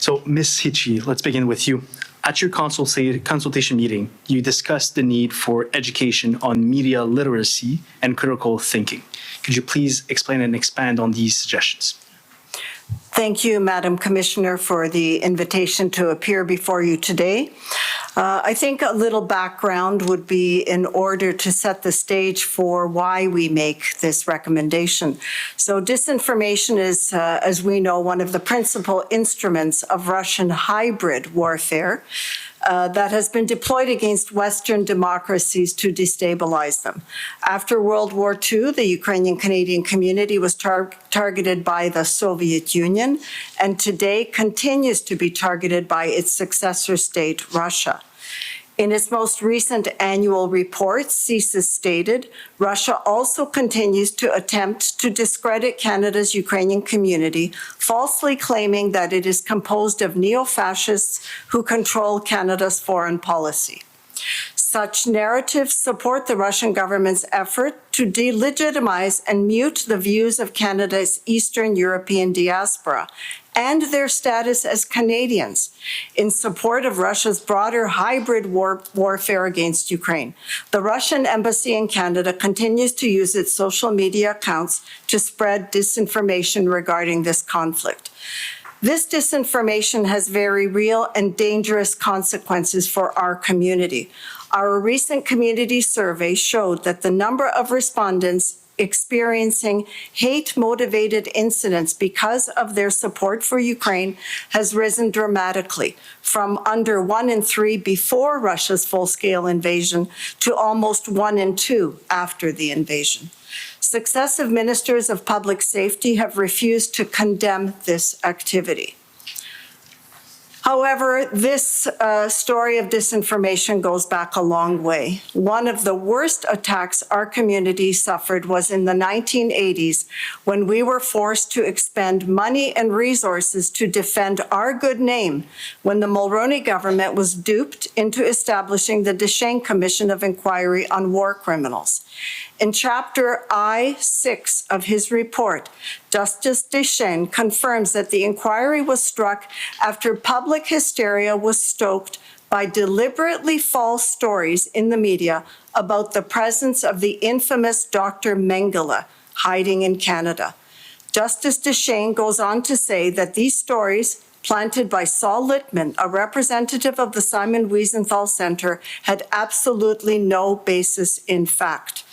So, Ms. Hичій, let's begin with you. At your consultation meeting, you discussed the need for education on media literacy and critical thinking. Could you please explain and expand on these suggestions? Thank you, Madam Commissioner, for the invitation to appear before you today. I think a little background would be in order to set the stage for why we make this recommendation. So disinformation is, as we know, one of the principal instruments of Russian hybrid warfare that has been deployed against Western democracies to destabilize them. After World War II, the Ukrainian Canadian community was targeted by the Soviet Union, and today continues to be targeted by its successor state, Russia. In its most recent annual report, CSIS stated, Russia also continues to attempt to discredit Canada's Ukrainian community, falsely claiming that it is composed of neo-fascists who control Canada's foreign policy. Such narratives support the Russian government's effort to delegitimize and mute the views of Canada's Eastern European diaspora and their status as Canadians in support of Russia's broader hybrid warfare against Ukraine. The Russian embassy in Canada continues to use its social media accounts to spread disinformation regarding this conflict. This disinformation has very real and dangerous consequences for our community. Our recent community survey showed that the number of respondents experiencing hate-motivated incidents because of their support for Ukraine has risen dramatically, from under 1 in 3 before Russia's full-scale invasion to almost 1 in 2 after the invasion. Successive ministers of public safety have refused to condemn this activity. However, this story of disinformation goes back a long way. One of the worst attacks our community suffered was in the 1980s, when we were forced to expend money and resources to defend our good name when the Mulroney government was duped into establishing the Deschênes Commission of Inquiry on War Criminals. In Chapter I-6 of his report, Justice Deschênes confirms that the inquiry was struck after public hysteria was stoked by deliberately false stories in the media about the presence of the infamous Dr. Mengele hiding in Canada. Justice Deschênes goes on to say that these stories, planted by Saul Littman, a representative of the Simon Wiesenthal Center, had absolutely no basis in fact.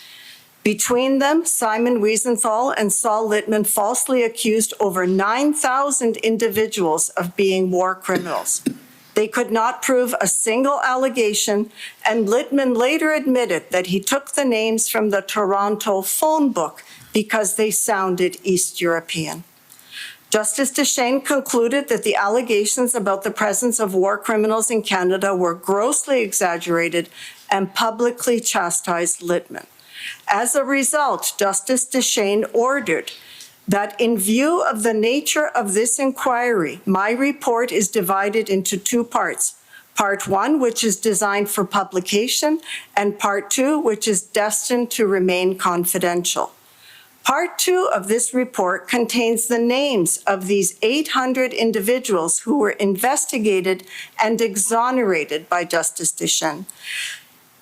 Between them, Simon Wiesenthal and Saul Littman falsely accused over 9,000 individuals of being war criminals. They could not prove a single allegation, and Littman later admitted that he took the names from the Toronto phone book because they sounded East European. Justice Deschênes concluded that the allegations about the presence of war criminals in Canada were grossly exaggerated and publicly chastised Littman. As a result, Justice Deschênes ordered that in view of the nature of this inquiry, my report is divided into 2 parts. Part 1, which is designed for publication, and Part 2, which is destined to remain confidential. Part 2 of this report contains the names of these 800 individuals who were investigated and exonerated by Justice Deschênes.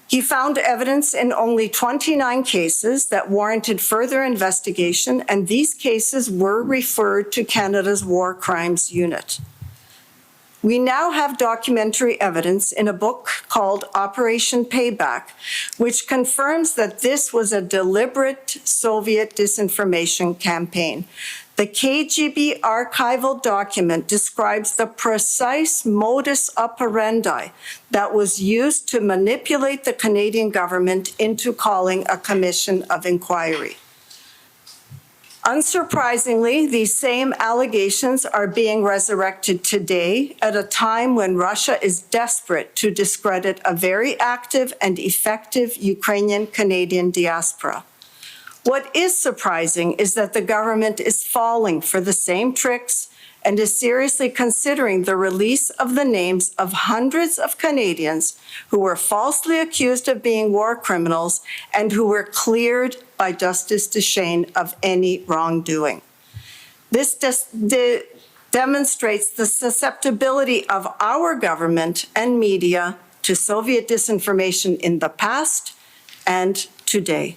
He found evidence in only 29 cases that warranted further investigation, and these cases were referred to Canada's War Crimes Unit. We now have documentary evidence in a book called Operation Payback, which confirms that this was a deliberate Soviet disinformation campaign. The KGB archival document describes the precise modus operandi that was used to manipulate the Canadian government into calling a commission of inquiry. Unsurprisingly, these same allegations are being resurrected today at a time when Russia is desperate to discredit a very active and effective Ukrainian-Canadian diaspora. What is surprising is that the government is falling for the same tricks and is seriously considering the release of the names of hundreds of Canadians who were falsely accused of being war criminals and who were cleared by Justice Deschênes of any wrongdoing. This demonstrates the susceptibility of our government and media to Soviet disinformation in the past and today.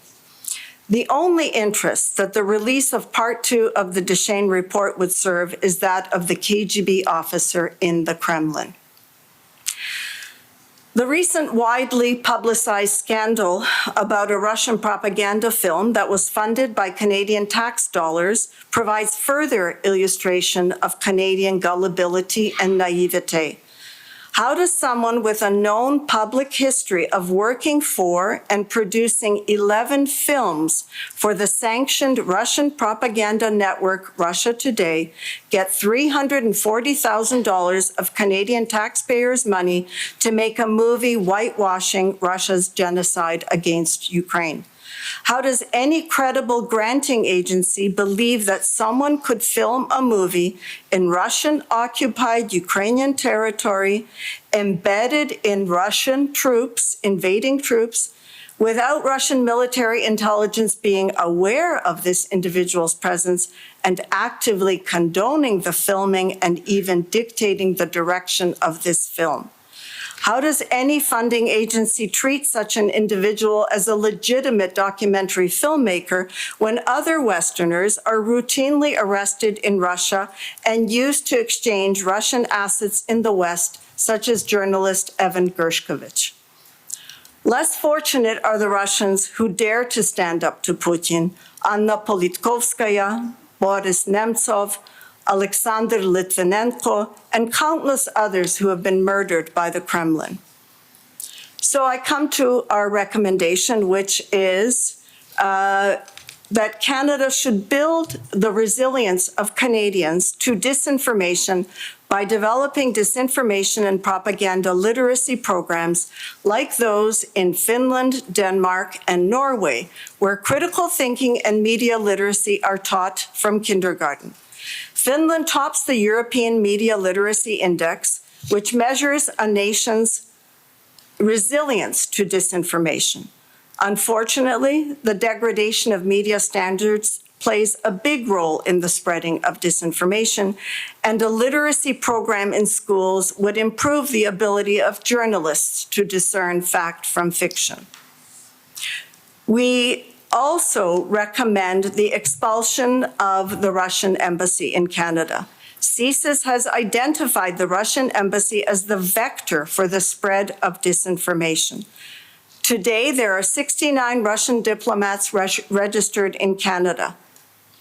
The only interest that the release of Part 2 of the Deschênes report would serve is that of the KGB officer in the Kremlin. The recent widely publicized scandal about a Russian propaganda film that was funded by Canadian tax dollars provides further illustration of Canadian gullibility and naivete. How does someone with a known public history of working for and producing 11 films for the sanctioned Russian propaganda network Russia Today get $340,000 of Canadian taxpayers' money to make a movie whitewashing Russia's genocide against Ukraine? How does any credible granting agency believe that someone could film a movie in Russian-occupied Ukrainian territory, embedded in Russian troops, invading troops, without Russian military intelligence being aware of this individual's presence and actively condoning the filming and even dictating the direction of this film? How does any funding agency treat such an individual as a legitimate documentary filmmaker when other Westerners are routinely arrested in Russia and used to exchange Russian assets in the West, such as journalist Evan Gershkovich? Less fortunate are the Russians who dare to stand up to Putin: Anna Politkovskaya, Boris Nemtsov, Alexander Litvinenko, and countless others who have been murdered by the Kremlin. So I come to our recommendation, which is that Canada should build the resilience of Canadians to disinformation by developing disinformation and propaganda literacy programs like those in Finland, Denmark, and Norway, where critical thinking and media literacy are taught from kindergarten. Finland tops the European Media Literacy Index, which measures a nation's resilience to disinformation. Unfortunately, the degradation of media standards plays a big role in the spreading of disinformation, and a literacy program in schools would improve the ability of journalists to discern fact from fiction. We also recommend the expulsion of the Russian embassy in Canada. CSIS has identified the Russian embassy as the vector for the spread of disinformation. Today, there are 69 Russian diplomats registered in Canada.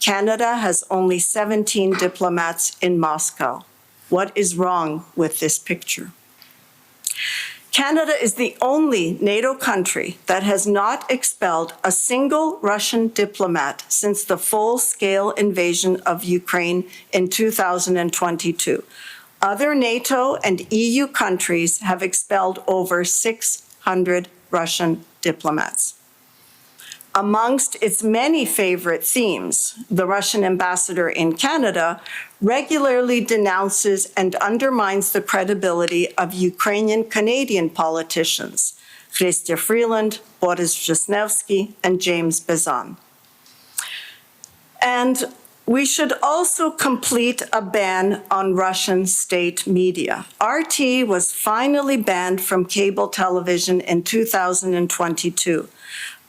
Canada has only 17 diplomats in Moscow. What is wrong with this picture? Canada is the only NATO country that has not expelled a single Russian diplomat since the full-scale invasion of Ukraine in 2022. Other NATO and EU countries have expelled over 600 Russian diplomats. Amongst its many favorite themes, the Russian ambassador in Canada regularly denounces and undermines the credibility of Ukrainian Canadian politicians, Chrystia Freeland, Boris Zhesnevsky, and James Bezan. And we should also complete a ban on Russian state media. RT was finally banned from cable television in 2022.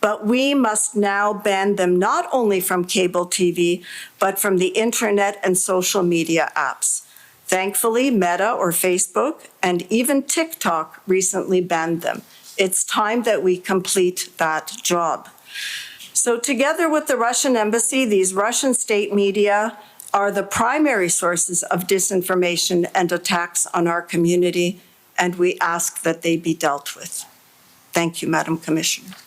But we must now ban them not only from cable TV, but from the internet and social media apps. Thankfully, Meta or Facebook and even TikTok recently banned them. It's time that we complete that job. So together with the Russian embassy, these Russian state media are the primary sources of disinformation and attacks on our community, and we ask that they be dealt with. Thank you, Madam Commissioner.